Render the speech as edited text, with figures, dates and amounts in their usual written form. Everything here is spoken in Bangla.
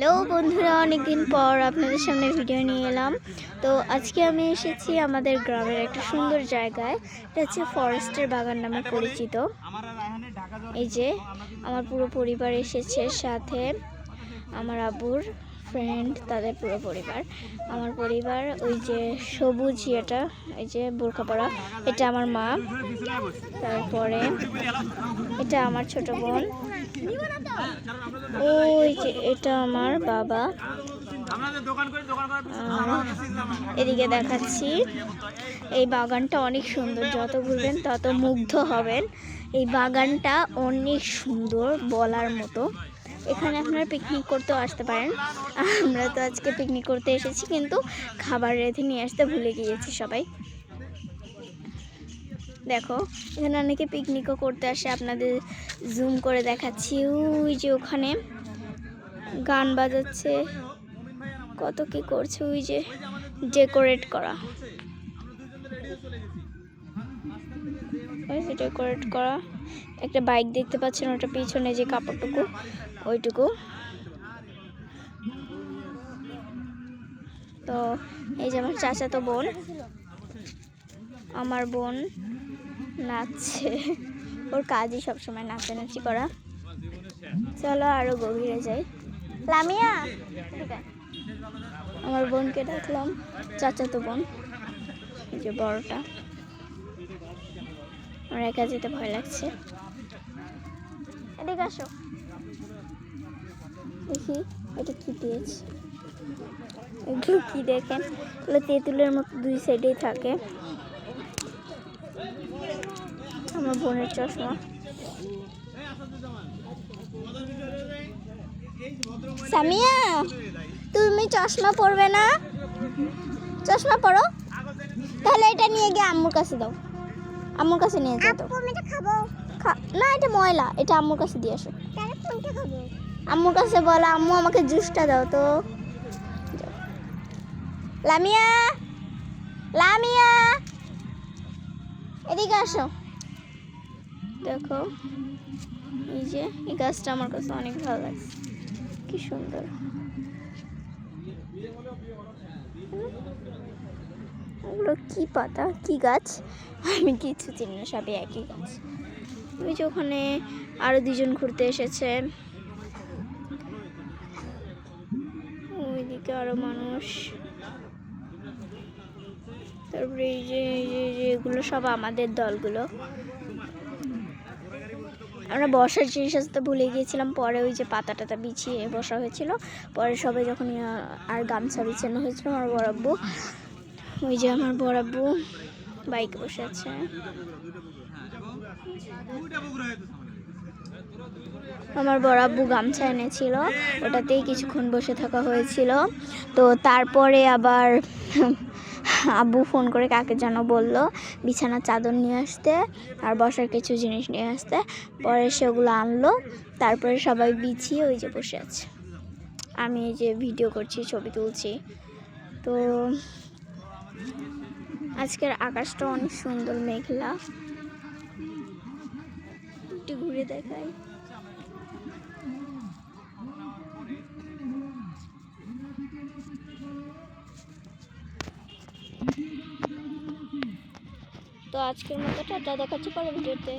হ্যালো বন্ধুরা, অনেকদিন পর আপনাদের সামনে ভিডিও নিয়ে এলাম। তো আজকে আমি এসেছি আমাদের গ্রামের একটা সুন্দর জায়গায়। এটা হচ্ছে ফরেস্টের বাগান নামে পরিচিত। এই যে আমার পুরো পরিবার এসেছে, সাথে আমার আব্বুর ফ্রেন্ড, তাদের পুরো পরিবার। আমার পরিবার ওই যে সবুজ এটা, এই যে বোরকা পরা, এটা আমার মা। তারপরে এটা আমার ছোট বোন। ওই যে এটা আমার বাবা। এদিকে দেখাচ্ছি, এই বাগানটা অনেক সুন্দর, যত ঘুরবেন তত মুগ্ধ হবেন। এই বাগানটা অনেক সুন্দর বলার মতো। এখানে আপনারা পিকনিক করতেও আসতে পারেন। আমরা তো আজকে পিকনিক করতে এসেছি, কিন্তু খাবার রেঁধে নিয়ে আসতে ভুলে গিয়েছি সবাই। দেখো, এখানে অনেকে পিকনিকও করতে আসে। আপনাদের জুম করে দেখাচ্ছি, ওই যে ওখানে গান বাজাচ্ছে, কত কি করছে, ওই যে ডেকোরেট করা, ওই যে ডেকোরেট করা। একটা বাইক দেখতে পাচ্ছেন, ওটা পিছনে যে কাপড়টুকু, ওইটুকু। তো এই যে আমার চাচাতো বোন, আমার বোন নাচছে, ওর কাজই সবসময় নাচানাচি করা। চলো আরো গভীরে যাই। লামিয়া, আমার বোনকে ডাকলাম, চাচাতো বোন, এই যে বড়টা। আমার একা যেতে ভয় লাগছে। এদিকে আসো, দেখি এটা কি দিয়েছে। এগুলো কি দেখেন, এগুলো তেঁতুলের মতো দুই সাইডেই থাকে। আমার বোনের চশমা। সামিয়া, তুমি চশমা পরবে না? চশমা পরো, তাহলে এটা নিয়ে গিয়ে আম্মুর কাছে দাও। আম্মুর কাছে নিয়ে যাও। না, এটা ময়লা, এটা আম্মুর কাছে দিয়ে আসো। আম্মুর কাছে বলো, আম্মু আমাকে জুসটা দাও তো। লামিয়া, লামিয়া, এদিকে আসো। দেখো, এই যে এই গাছটা আমার কাছে অনেক ভালো লাগছে, কি সুন্দর। ওগুলো কি পাতা, কি গাছ আমি কিছু চিনি না, সবই একই গাছ। ওই যে ওখানে আরো দুজন ঘুরতে এসেছে, ওইদিকে আরো মানুষ। তারপরে এই যে এগুলো সব আমাদের দলগুলো। আমরা বসার জিনিস আসতে ভুলে গিয়েছিলাম, পরে ওই যে পাতা টাতা বিছিয়ে বসা হয়েছিল। পরে সবাই যখন আর গামছা বিছানো হয়েছিল, আমার বড় আব্বু, ওই যে আমার বড় আব্বু বাইকে বসে আছে। আমার বড় আব্বু গামছা এনেছিল, ওটাতেই কিছুক্ষণ বসে থাকা হয়েছিল। তো তারপরে আবার আব্বু ফোন করে কাকে যেন বললো বিছানার চাদর নিয়ে আসতে আর বসার কিছু জিনিস নিয়ে আসতে। পরে সেগুলো আনলো, তারপরে সবাই বিছিয়ে ওই যে বসে আছে। আমি এই যে ভিডিও করছি, ছবি তুলছি। তো আজকের আকাশটা অনেক সুন্দর, মেঘলা। একটু ঘুরে দেখাই। তো আজকের মতো টাটা, দেখাচ্ছি পরে ভিডিওতে।